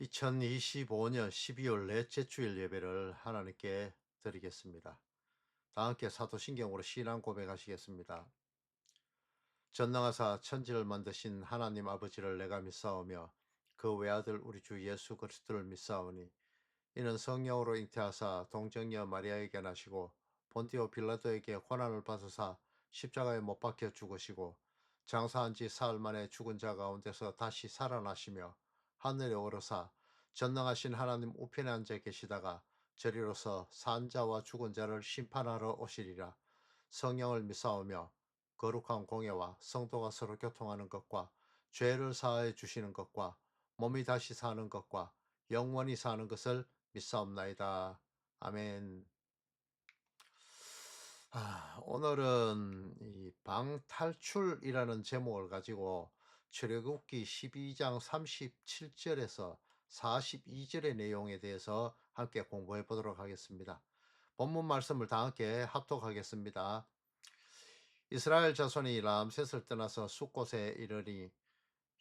2025년 12월 넷째 주일 예배를 하나님께 드리겠습니다. 다 함께 사도신경으로 신앙 고백하시겠습니다. 전능하사 천지를 만드신 하나님 아버지를 내가 믿사오며 그 외아들 우리 주 예수 그리스도를 믿사오니 이는 성령으로 잉태하사 동정녀 마리아에게 나시고 본디오 빌라도에게 고난을 받으사 십자가에 못 박혀 죽으시고 장사한 지 사흘 만에 죽은 자 가운데서 다시 살아나시며 하늘에 오르사 전능하신 하나님 우편에 앉아 계시다가 저리로서 산 자와 죽은 자를 심판하러 오시리라. 성령을 믿사오며 거룩한 공예와 성도가 서로 교통하는 것과 죄를 사하여 주시는 것과 몸이 다시 사는 것과 영원히 사는 것을 믿사옵나이다. 아멘. 오늘은 이 방탈출이라는 제목을 가지고 출애굽기 12장 37절에서 42절의 내용에 대해서 함께 공부해 보도록 하겠습니다. 본문 말씀을 다 함께 합독하겠습니다. 이스라엘 자손이 람셋을 떠나서 숫곳에 이르니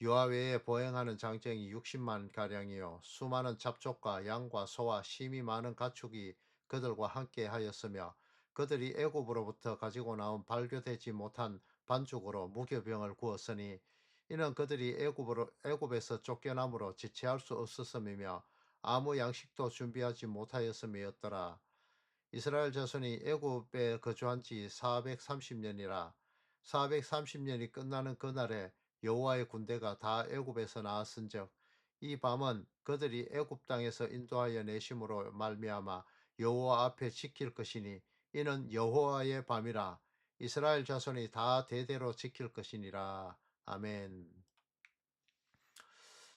유아 외에 보행하는 장정이 60만 가량이요 수많은 잡족과 양과 소와 심이 많은 가축이 그들과 함께 하였으며 그들이 애굽으로부터 가지고 나온 발교되지 못한 반죽으로 무교병을 구웠으니 이는 그들이 애굽에서 쫓겨남으로 지체할 수 없었음이며 아무 양식도 준비하지 못하였음이었더라. 이스라엘 자손이 애굽에 거주한 지 430년이라. 430년이 끝나는 그날에 여호와의 군대가 다 애굽에서 나왔은즉 이 밤은 그들이 애굽 땅에서 인도하여 내심으로 말미암아 여호와 앞에 지킬 것이니 이는 여호와의 밤이라. 이스라엘 자손이 다 대대로 지킬 것이니라. 아멘.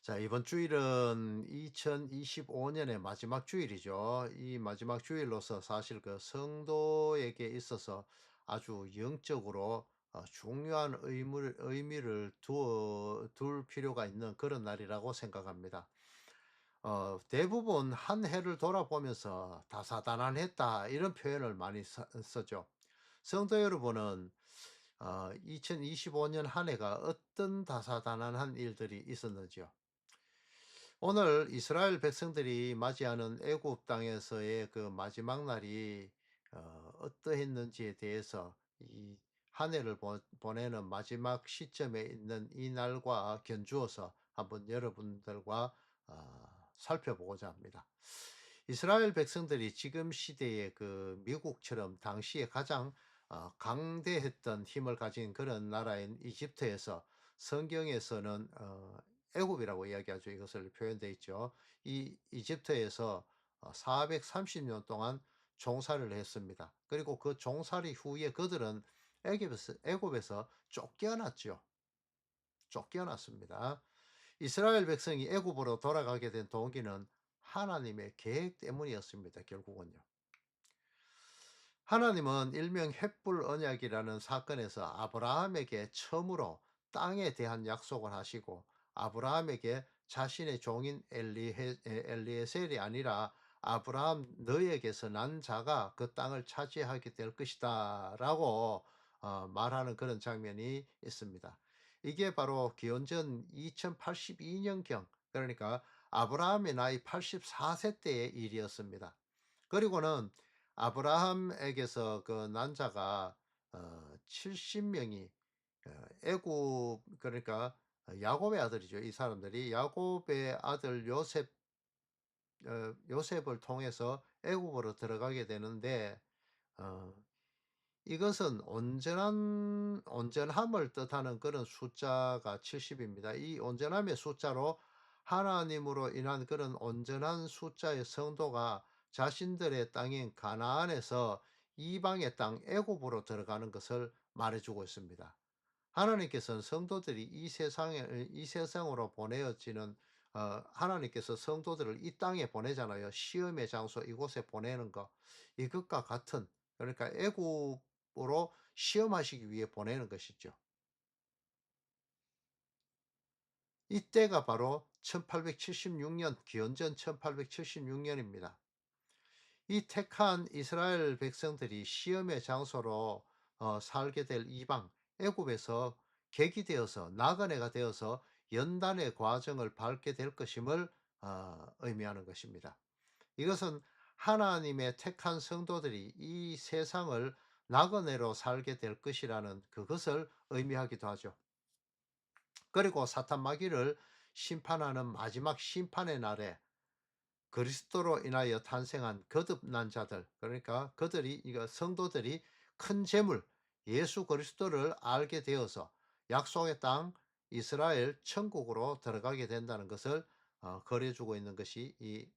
자, 이번 주일은 2025년의 마지막 주일이죠. 이 마지막 주일로서 사실 그 성도에게 있어서 아주 영적으로 중요한 의미를 둘 필요가 있는 그런 날이라고 생각합니다. 대부분 한 해를 돌아보면서 다사다난했다 이런 표현을 많이 쓰죠. 성도 여러분은 2025년 한 해가 어떤 다사다난한 일들이 있었는지요? 오늘 이스라엘 백성들이 맞이하는 애굽 땅에서의 그 마지막 날이 어떠했는지에 대해서 이 한 해를 보내는 마지막 시점에 있는 이 날과 견주어서 한번 여러분들과 살펴보고자 합니다. 이스라엘 백성들이 지금 시대의 그 미국처럼 당시에 가장 강대했던 힘을 가진 그런 나라인 이집트에서 성경에서는 애굽이라고 이야기하죠. 이것을 표현되어 있죠. 이 이집트에서 430년 동안 종살이를 했습니다. 그리고 그 종살이 후에 그들은 애굽에서 쫓겨났죠. 쫓겨났습니다. 이스라엘 백성이 애굽으로 돌아가게 된 동기는 하나님의 계획 때문이었습니다. 결국은요. 하나님은 일명 횃불 언약이라는 사건에서 아브라함에게 처음으로 땅에 대한 약속을 하시고 아브라함에게 자신의 종인 엘리에셀이 아니라 아브라함 너에게서 난 자가 그 땅을 차지하게 될 것이다 라고 말하는 그런 장면이 있습니다. 이게 바로 기원전 2082년경, 그러니까 아브라함의 나이 84세 때의 일이었습니다. 그리고는 아브라함에게서 그 난자가 70명이 애굽, 그러니까 야곱의 아들이죠. 이 사람들이 야곱의 아들 요셉을 통해서 애굽으로 들어가게 되는데 어 이것은 온전함을 뜻하는 그런 숫자가 70입니다. 이 온전함의 숫자로 하나님으로 인한 그런 온전한 숫자의 성도가 자신들의 땅인 가나안에서 이방의 땅 애굽으로 들어가는 것을 말해 주고 있습니다. 하나님께서는 성도들이 이 세상으로 보내어지는 하나님께서 성도들을 이 땅에 보내잖아요. 시험의 장소 이곳에 보내는 것. 이것과 같은, 그러니까 애굽으로 시험하시기 위해 보내는 것이죠. 이때가 바로 1876년, 기원전 1876년입니다. 이 택한 이스라엘 백성들이 시험의 장소로 살게 될 이방 애굽에서 계기되어서 나그네가 되어서 연단의 과정을 밟게 될 것임을 의미하는 것입니다. 이것은 하나님의 택한 성도들이 이 세상을 나그네로 살게 될 것이라는 그것을 의미하기도 하죠. 그리고 사탄 마귀를 심판하는 마지막 심판의 날에 그리스도로 인하여 탄생한 거듭난 자들, 그러니까 그들이 이거 성도들이 큰 재물 예수 그리스도를 알게 되어서 약속의 땅 이스라엘 천국으로 들어가게 된다는 것을 거려주고 있는 것이 이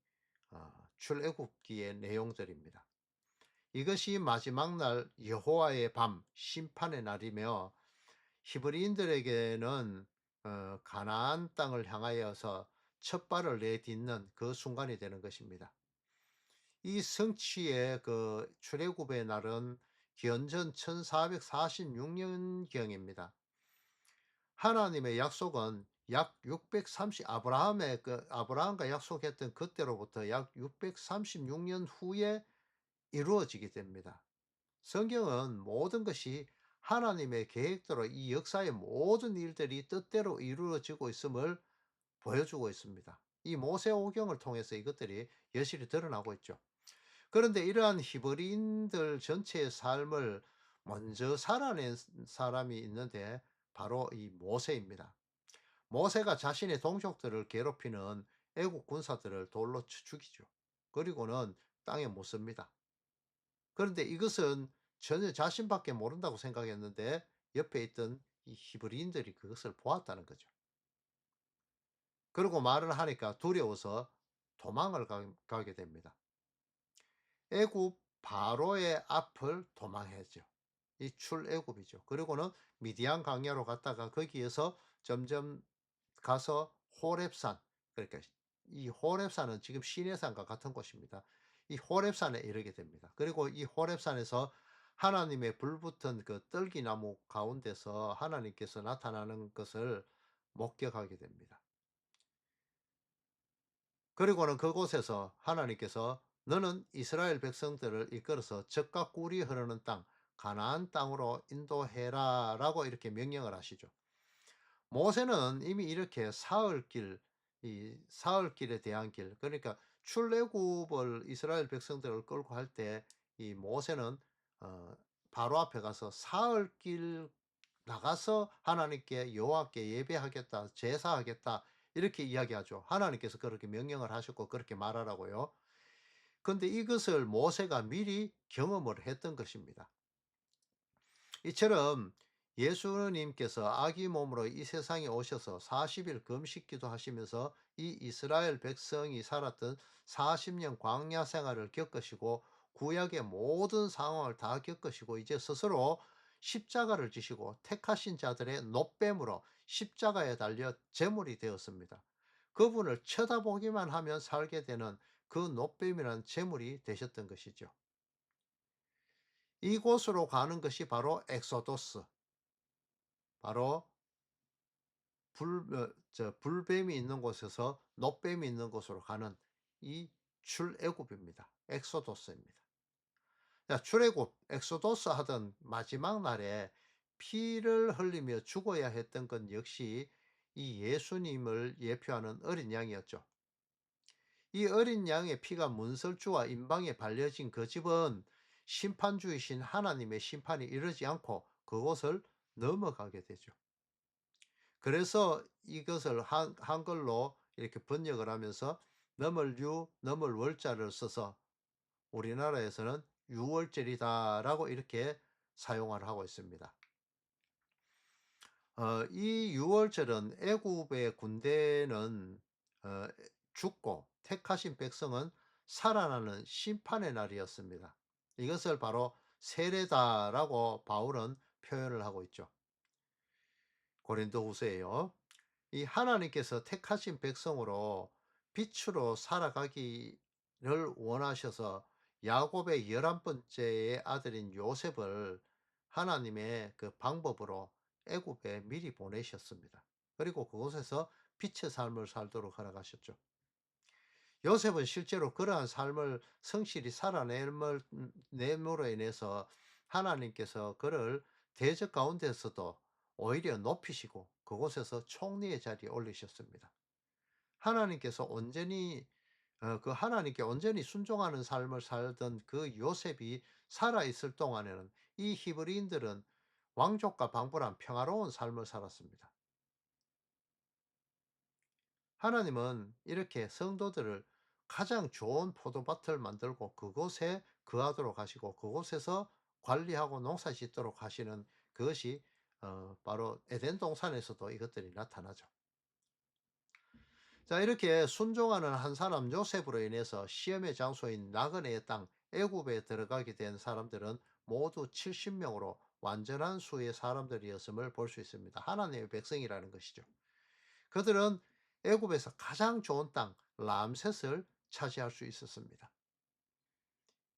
출애굽기의 내용들입니다. 이것이 마지막 날 여호와의 밤 심판의 날이며 히브리인들에게는 가나안 땅을 향하여서 첫 발을 내딛는 그 순간이 되는 것입니다. 이 성취의 그 출애굽의 날은 기원전 1446년경입니다. 하나님의 약속은 약 630, 아브라함과 약속했던 그때로부터 약 636년 후에 이루어지게 됩니다. 성경은 모든 것이 하나님의 계획대로 이 역사의 모든 일들이 뜻대로 이루어지고 있음을 보여주고 있습니다. 이 모세오경을 통해서 이것들이 여실히 드러나고 있죠. 그런데 이러한 히브리인들 전체의 삶을 먼저 살아낸 사람이 있는데 바로 이 모세입니다. 모세가 자신의 동족들을 괴롭히는 애국 군사들을 돌로 죽이죠. 그리고는 땅에 못 씁니다. 그런데 이것은 전혀 자신밖에 모른다고 생각했는데 옆에 있던 이 히브리인들이 그것을 보았다는 거죠. 그리고 말을 하니까 두려워서 도망을 가게 됩니다. 애굽 바로의 앞을 도망했죠. 이 출애굽이죠. 그리고는 미디안 강야로 갔다가 거기에서 점점 가서 호렙산, 그러니까 이 호렙산은 지금 시내산과 같은 곳입니다. 이 호렙산에 이르게 됩니다. 그리고 이 호렙산에서 하나님의 불붙은 그 떨기나무 가운데서 하나님께서 나타나는 것을 목격하게 됩니다. 그리고는 그곳에서 하나님께서 너는 이스라엘 백성들을 이끌어서 젖과 꿀이 흐르는 땅 가나안 땅으로 인도해라라고 이렇게 명령을 하시죠. 모세는 이미 이렇게 사흘길, 이 사흘길에 대한 길, 그러니까 출애굽을 이스라엘 백성들을 끌고 할 때 이 모세는 어 바로 앞에 가서 사흘길 나가서 하나님께 여호와께 예배하겠다, 제사하겠다 이렇게 이야기하죠. 하나님께서 그렇게 명령을 하셨고 그렇게 말하라고요. 근데 이것을 모세가 미리 경험을 했던 것입니다. 이처럼 예수님께서 아기 몸으로 이 세상에 오셔서 40일 금식 기도하시면서 이 이스라엘 백성이 살았던 40년 광야 생활을 겪으시고 구약의 모든 상황을 다 겪으시고 이제 스스로 십자가를 지시고 택하신 자들의 노뱀으로 십자가에 달려 제물이 되었습니다. 그분을 쳐다보기만 하면 살게 되는 그 노뱀이라는 제물이 되셨던 것이죠. 이곳으로 가는 것이 바로 엑소도스, 바로 불뱀이 있는 곳에서 노뱀이 있는 곳으로 가는 이 출애굽입니다. 엑소도스입니다. 자, 출애굽, 엑소도스 하던 마지막 날에 피를 흘리며 죽어야 했던 건 역시 이 예수님을 예표하는 어린 양이었죠. 이 어린 양의 피가 문설주와 임방에 발려진 그 집은 심판주이신 하나님의 심판이 이르지 않고 그곳을 넘어가게 되죠. 그래서 이것을 한글로 이렇게 번역을 하면서 넘을 유, 넘을 월자를 써서 우리나라에서는 유월절이다라고 이렇게 사용을 하고 있습니다. 이 유월절은 애굽의 군대는 어, 죽고 택하신 백성은 살아나는 심판의 날이었습니다. 이것을 바로 세례다라고 바울은 표현을 하고 있죠. 고린도후서에요. 이 하나님께서 택하신 백성으로 빛으로 살아가기를 원하셔서 야곱의 11번째의 아들인 요셉을 하나님의 그 방법으로 애굽에 미리 보내셨습니다. 그리고 그곳에서 빛의 삶을 살도록 허락하셨죠. 요셉은 실제로 그러한 삶을 성실히 살아냄을 내므로 인해서 하나님께서 그를 대적 가운데서도 오히려 높이시고 그곳에서 총리의 자리에 올리셨습니다. 하나님께서 온전히 그 하나님께 온전히 순종하는 삶을 살던 그 요셉이 살아 있을 동안에는 이 히브리인들은 왕족과 방불한 평화로운 삶을 살았습니다. 하나님은 이렇게 성도들을 가장 좋은 포도밭을 만들고 그곳에 거하도록 하시고 그곳에서 관리하고 농사 짓도록 하시는 그것이 바로 에덴 동산에서도 이것들이 나타나죠. 자, 이렇게 순종하는 한 사람 요셉으로 인해서 시험의 장소인 나그네의 땅 애굽에 들어가게 된 사람들은 모두 70명으로 완전한 수의 사람들이었음을 볼 수 있습니다. 하나님의 백성이라는 것이죠. 그들은 애굽에서 가장 좋은 땅 람셋을 차지할 수 있었습니다.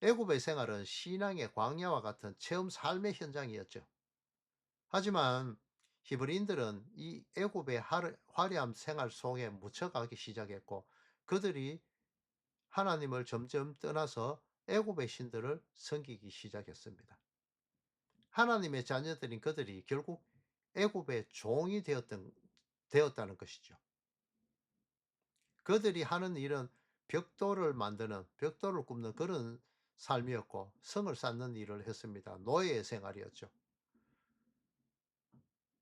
애굽의 생활은 신앙의 광야와 같은 체험 삶의 현장이었죠. 하지만 히브리인들은 이 애굽의 화려한 생활 속에 묻혀가기 시작했고 그들이 하나님을 점점 떠나서 애굽의 신들을 섬기기 시작했습니다. 하나님의 자녀들인 그들이 결국 애굽의 종이 되었다는 것이죠. 그들이 하는 일은 벽돌을 굽는 그런 삶이었고 성을 쌓는 일을 했습니다. 노예의 생활이었죠.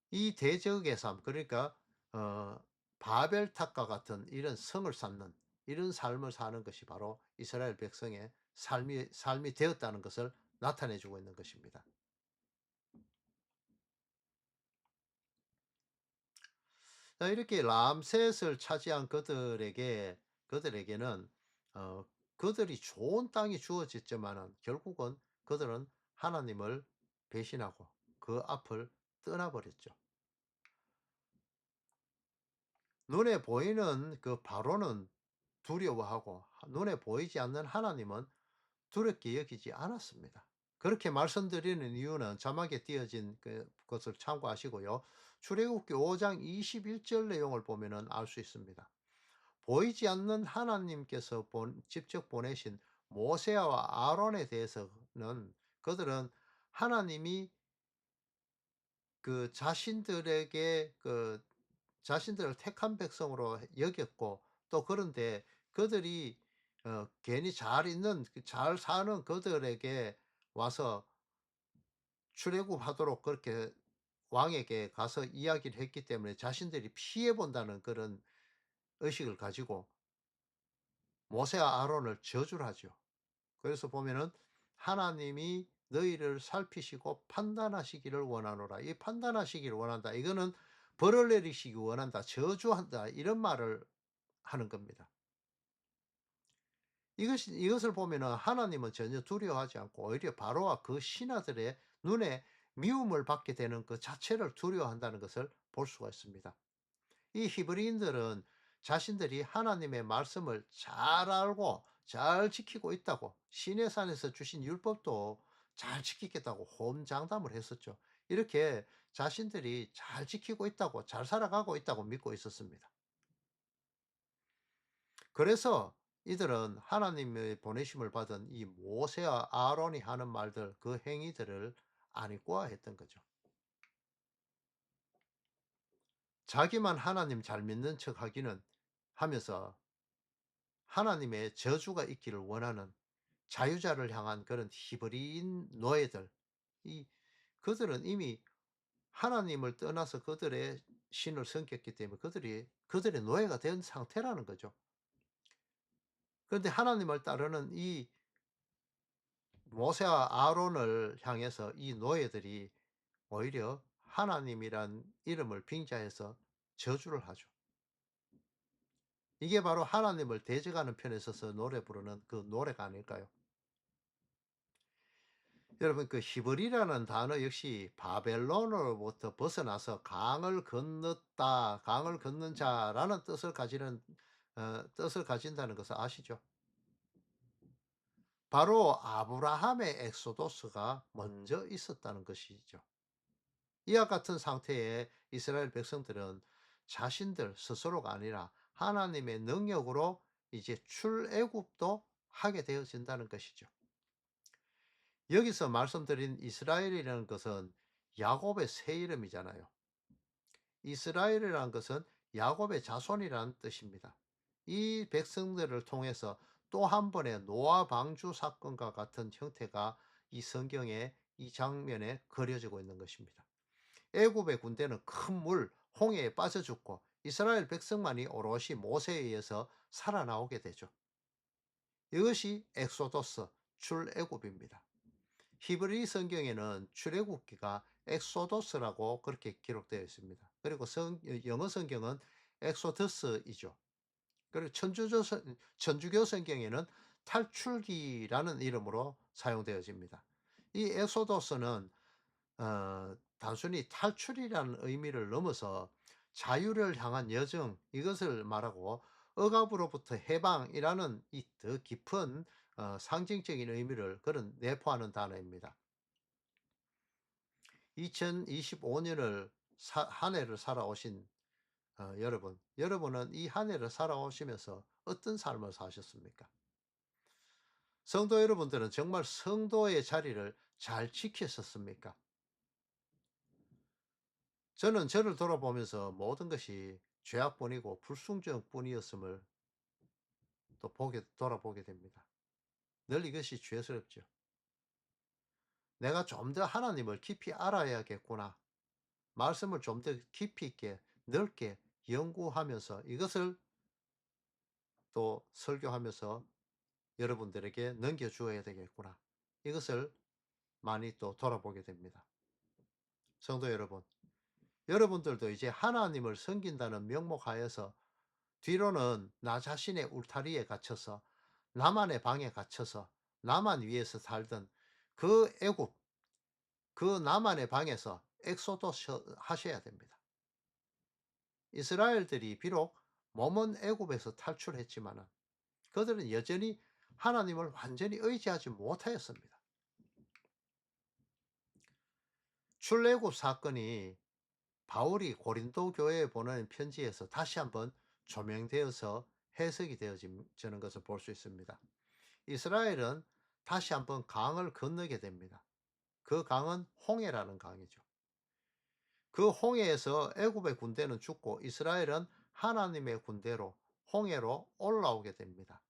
이 대적의 삶, 그러니까 어 바벨탑과 같은 이런 성을 쌓는 이런 삶을 사는 것이 바로 이스라엘 백성의 삶이 되었다는 것을 나타내 주고 있는 것입니다. 자, 이렇게 람셋을 차지한 그들에게는 어 그들이 좋은 땅이 주어졌지만은 결국은 그들은 하나님을 배신하고 그 앞을 떠나버렸죠. 눈에 보이는 그 바로는 두려워하고 눈에 보이지 않는 하나님은 두렵게 여기지 않았습니다. 그렇게 말씀드리는 이유는 자막에 띄어진 것을 참고하시고요. 출애굽기 5장 21절 내용을 보면은 알 수 있습니다. 보이지 않는 하나님께서 직접 보내신 모세와 아론에 대해서는 그들은 하나님이 그 자신들을 택한 백성으로 여겼고 또 그런데 그들이 괜히 잘 사는 그들에게 와서 출애굽하도록 그렇게 왕에게 가서 이야기를 했기 때문에 자신들이 피해 본다는 그런 의식을 가지고 모세와 아론을 저주를 하죠. 그래서 보면은 하나님이 너희를 살피시고 판단하시기를 원하노라. 이 판단하시기를 원한다. 이거는 벌을 내리시기 원한다. 저주한다. 이런 말을 하는 겁니다. 이것을 보면은 하나님은 전혀 두려워하지 않고 오히려 바로와 그 신하들의 눈에 미움을 받게 되는 그 자체를 두려워한다는 것을 볼 수가 있습니다. 이 히브리인들은 자신들이 하나님의 말씀을 잘 알고 잘 지키고 있다고 시내산에서 주신 율법도 잘 지키겠다고 홈장담을 했었죠. 이렇게 자신들이 잘 지키고 있다고 잘 살아가고 있다고 믿고 있었습니다. 그래서 이들은 하나님의 보내심을 받은 이 모세와 아론이 하는 말들 그 행위들을 아니꼬아했던 거죠. 자기만 하나님 잘 믿는 척 하기는 하면서 하나님의 저주가 있기를 원하는 자유자를 향한 그런 히브리인 노예들, 이 그들은 이미 하나님을 떠나서 그들의 신을 섬겼기 때문에 그들의 노예가 된 상태라는 거죠. 그런데 하나님을 따르는 이 모세와 아론을 향해서 이 노예들이 오히려 하나님이란 이름을 빙자해서 저주를 하죠. 이게 바로 하나님을 대적하는 편에 서서 노래 부르는 그 노래가 아닐까요? 여러분 그 히브리라는 단어 역시 바벨론으로부터 벗어나서 강을 건넜다, 강을 건넌 자라는 뜻을 가진다는 것을 아시죠? 바로 아브라함의 엑소도스가 먼저 있었다는 것이죠. 이와 같은 상태의 이스라엘 백성들은 자신들 스스로가 아니라 하나님의 능력으로 이제 출애굽도 하게 되어진다는 것이죠. 여기서 말씀드린 이스라엘이라는 것은 야곱의 새 이름이잖아요. 이스라엘이라는 것은 야곱의 자손이라는 뜻입니다. 이 백성들을 통해서 또 한 번의 노아 방주 사건과 같은 형태가 이 성경의 이 장면에 그려지고 있는 것입니다. 애굽의 군대는 큰 물, 홍해에 빠져 죽고 이스라엘 백성만이 오롯이 모세에 의해서 살아나오게 되죠. 이것이 엑소더스, 출애굽입니다. 히브리 성경에는 출애굽기가 엑소더스라고 그렇게 기록되어 있습니다. 그리고 영어 성경은 엑소더스이죠. 그리고 천주교 성경에는 탈출기라는 이름으로 사용되어집니다. 이 엑소더스는 단순히 탈출이라는 의미를 넘어서 자유를 향한 여정, 이것을 말하고 억압으로부터 해방이라는 이 더 깊은 상징적인 의미를 그런 내포하는 단어입니다. 2025년을 한 해를 살아오신 여러분은 이 한 해를 살아오시면서 어떤 삶을 사셨습니까? 성도 여러분들은 정말 성도의 자리를 잘 지켰었습니까? 저는 저를 돌아보면서 모든 것이 죄악뿐이고 불순종뿐이었음을 또 돌아보게 됩니다. 늘 이것이 죄스럽죠. 내가 좀 더 하나님을 깊이 알아야겠구나. 말씀을 좀 더 깊이 있게 넓게 연구하면서 이것을 또 설교하면서 여러분들에게 넘겨주어야 되겠구나. 이것을 많이 또 돌아보게 됩니다. 성도 여러분, 여러분들도 이제 하나님을 섬긴다는 명목하에서 뒤로는 나 자신의 울타리에 갇혀서 나만의 방에 갇혀서 나만 위해서 살던 그 애굽, 그 나만의 방에서 엑소도스 하셔야 됩니다. 이스라엘들이 비록 몸은 애굽에서 탈출했지만은 그들은 여전히 하나님을 완전히 의지하지 못하였습니다. 출애굽 사건이 바울이 고린도 교회에 보낸 편지에서 다시 한번 조명되어서 해석이 되어지는 것을 볼 수 있습니다. 이스라엘은 다시 한번 강을 건너게 됩니다. 그 강은 홍해라는 강이죠. 그 홍해에서 애굽의 군대는 죽고 이스라엘은 하나님의 군대로 홍해로 올라오게 됩니다.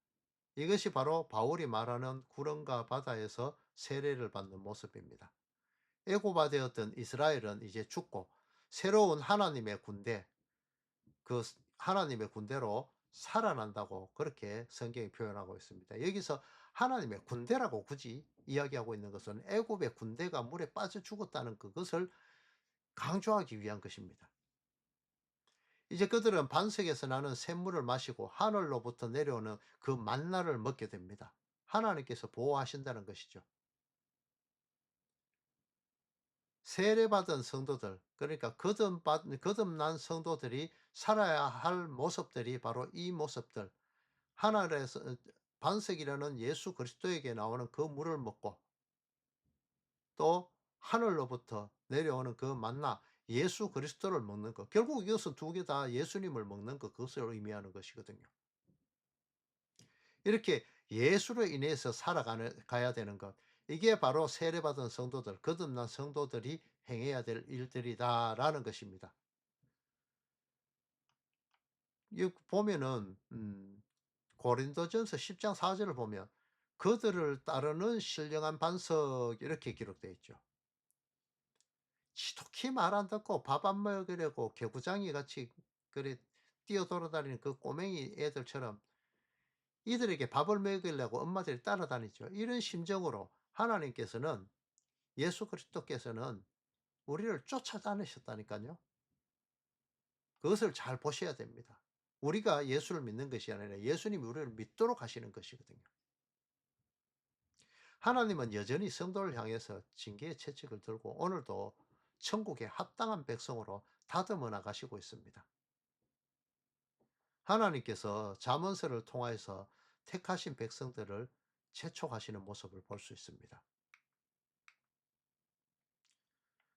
이것이 바로 바울이 말하는 구름과 바다에서 세례를 받는 모습입니다. 애고바되었던 이스라엘은 이제 죽고 새로운 하나님의 군대, 그 하나님의 군대로 살아난다고 그렇게 성경이 표현하고 있습니다. 여기서 하나님의 군대라고 굳이 이야기하고 있는 것은 애굽의 군대가 물에 빠져 죽었다는 그것을 강조하기 위한 것입니다. 이제 그들은 반석에서 나는 샘물을 마시고 하늘로부터 내려오는 그 만나를 먹게 됩니다. 하나님께서 보호하신다는 것이죠. 세례받은 성도들, 그러니까 거듭난 성도들이 살아야 할 모습들이 바로 이 모습들, 하늘에서 반석이라는 예수 그리스도에게 나오는 그 물을 먹고 또 하늘로부터 내려오는 그 만나 예수 그리스도를 먹는 것, 결국 이것은 두 개 다 예수님을 먹는 것, 그것을 의미하는 것이거든요. 이렇게 예수로 인해서 가야 되는 것, 이게 바로 세례받은 성도들, 거듭난 성도들이 행해야 될 일들이다라는 것입니다. 이 보면은 고린도전서 10장 4절을 보면 그들을 따르는 신령한 반석 이렇게 기록되어 있죠. 지독히 말 안 듣고 밥 안 먹으려고 개구장이 같이 그래 뛰어돌아다니는 그 꼬맹이 애들처럼 이들에게 밥을 먹이려고 엄마들이 따라다니죠. 이런 심정으로 하나님께서는, 예수 그리스도께서는 우리를 쫓아다니셨다니까요. 그것을 잘 보셔야 됩니다. 우리가 예수를 믿는 것이 아니라 예수님이 우리를 믿도록 하시는 것이거든요. 하나님은 여전히 성도를 향해서 징계의 채찍을 들고 오늘도 천국에 합당한 백성으로 다듬어 나가시고 있습니다. 하나님께서 잠언서를 통하여서 택하신 백성들을 재촉하시는 모습을 볼 수 있습니다.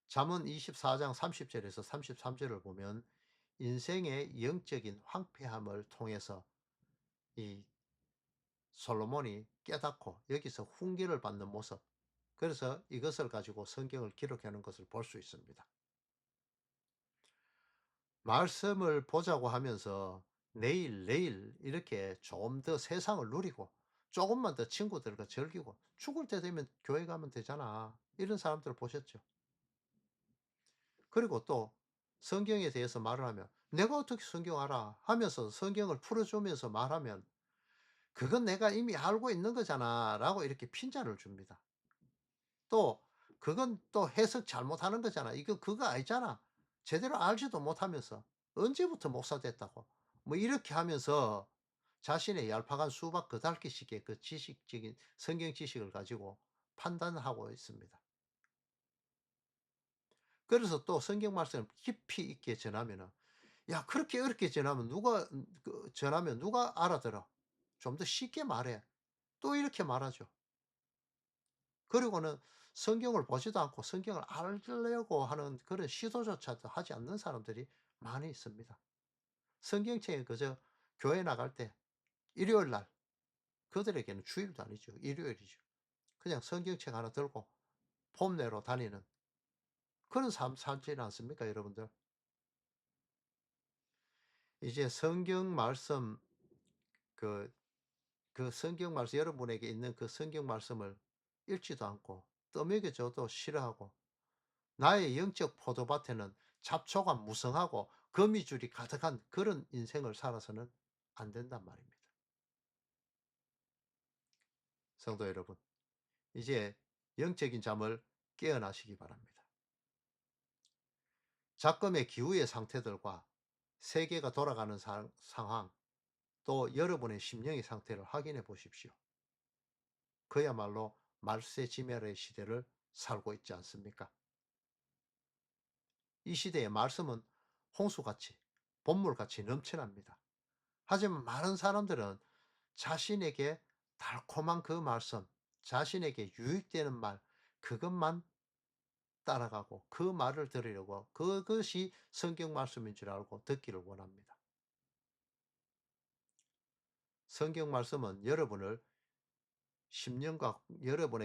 잠언 24장 30절에서 33절을 보면 인생의 영적인 황폐함을 통해서 이 솔로몬이 깨닫고 여기서 훈계를 받는 모습, 그래서 이것을 가지고 성경을 기록하는 것을 볼 수 있습니다. 말씀을 보자고 하면서 내일 이렇게 좀 더 세상을 누리고 조금만 더 친구들과 즐기고 죽을 때 되면 교회 가면 되잖아. 이런 사람들을 보셨죠. 그리고 또 성경에 대해서 말을 하면 "내가 어떻게 성경 알아?" 하면서 성경을 풀어 주면서 말하면 "그건 내가 이미 알고 있는 거잖아."라고 이렇게 핀잔을 줍니다. 또 "그건 또 해석 잘못하는 거잖아. 이거 그거 아니잖아. 제대로 알지도 못하면서 언제부터 목사 됐다고." 뭐 이렇게 하면서 자신의 얄팍한 수박 겉핥기식의 그 지식적인 성경 지식을 가지고 판단하고 있습니다. 그래서 또 성경 말씀을 깊이 있게 전하면은 "야 그렇게 어렵게 전하면 누가 전하면 누가 알아들어? 좀 더 쉽게 말해." 또 이렇게 말하죠. 그리고는 성경을 보지도 않고 성경을 알려고 하는 그런 시도조차도 하지 않는 사람들이 많이 있습니다. 성경책에 그저 교회 나갈 때 일요일 날 그들에게는 주일도 아니죠. 일요일이죠. 그냥 성경책 하나 들고 폼내로 다니는 그런 삶 살지는 않습니까 여러분들? 이제 성경 말씀 그 성경 말씀 여러분에게 있는 그 성경 말씀을 읽지도 않고 떠먹여 줘도 싫어하고 나의 영적 포도밭에는 잡초가 무성하고 거미줄이 가득한 그런 인생을 살아서는 안 된단 말입니다. 성도 여러분, 이제 영적인 잠을 깨어나시기 바랍니다. 작금의 기후의 상태들과 세계가 돌아가는 상황, 또 여러분의 심령의 상태를 확인해 보십시오. 그야말로 말세지멸의 시대를 살고 있지 않습니까? 이 시대의 말씀은 홍수같이, 본물같이 넘쳐납니다. 하지만 많은 사람들은 자신에게 달콤한 그 말씀, 자신에게 유익되는 말, 그것만 따라가고 그 말을 들으려고 그것이 성경 말씀인 줄 알고 듣기를 원합니다. 성경 말씀은 여러분의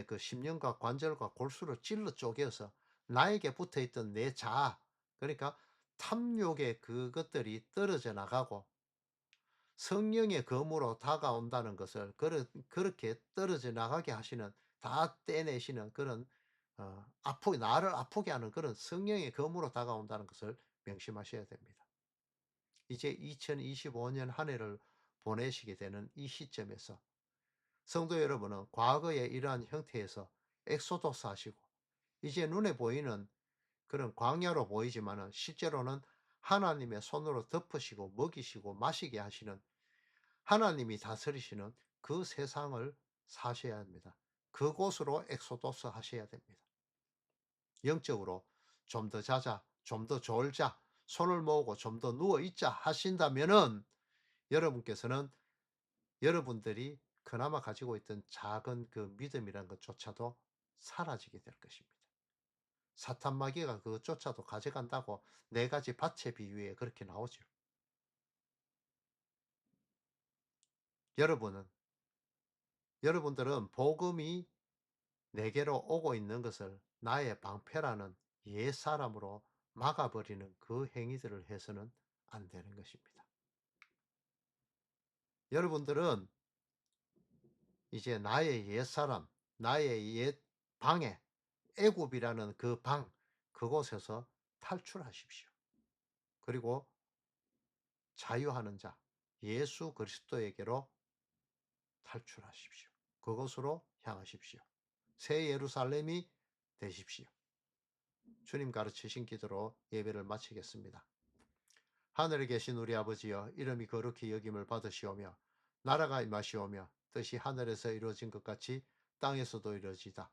그 심령과 관절과 골수를 찔러 쪼개서 나에게 붙어 있던 내 자아, 그러니까 탐욕의 그것들이 떨어져 나가고 성령의 검으로 다가온다는 것을 그렇게 떨어져 나가게 하시는, 다 떼내시는 그런 나를 아프게 하는 그런 성령의 검으로 다가온다는 것을 명심하셔야 됩니다. 이제 2025년 한 해를 보내시게 되는 이 시점에서 성도 여러분은 과거의 이러한 형태에서 엑소도스 하시고 이제 눈에 보이는 그런 광야로 보이지만은 실제로는 하나님의 손으로 덮으시고 먹이시고 마시게 하시는, 하나님이 다스리시는 그 세상을 사셔야 합니다. 그곳으로 엑소도스 하셔야 됩니다. 영적으로 좀 더 자자, 좀 더 졸자, 손을 모으고 좀 더 누워 있자 하신다면은 여러분께서는 여러분들이 그나마 가지고 있던 작은 그 믿음이라는 것조차도 사라지게 될 것입니다. 사탄 마귀가 그것조차도 가져간다고 네 가지 밭의 비유에 그렇게 나오죠. 여러분은 여러분들은 복음이 내게로 오고 있는 것을 나의 방패라는 옛사람으로 막아버리는 그 행위들을 해서는 안 되는 것입니다. 여러분들은 이제 나의 옛사람, 나의 옛 방해, 애굽이라는 그 방, 그곳에서 탈출하십시오. 그리고 자유하는 자, 예수 그리스도에게로 탈출하십시오. 그곳으로 향하십시오. 새 예루살렘이 되십시오. 주님 가르치신 기도로 예배를 마치겠습니다. 하늘에 계신 우리 아버지여, 이름이 거룩히 여김을 받으시오며 나라가 임하시오며 뜻이 하늘에서 이루어진 것 같이 땅에서도 이루어지다.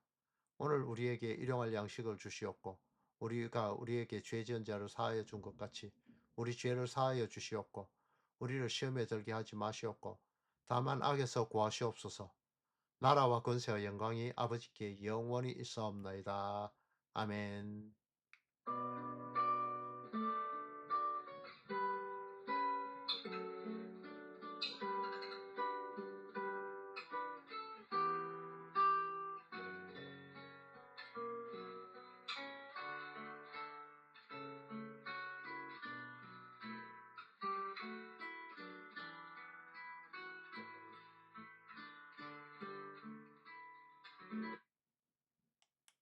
오늘 우리에게 일용할 양식을 주시옵고 우리가 우리에게 죄 지은 자를 사하여 준 것 같이 우리 죄를 사하여 주시옵고 우리를 시험에 들게 하지 마시옵고 다만 악에서 구하시옵소서. 나라와 권세와 영광이 아버지께 영원히 있사옵나이다. 아멘.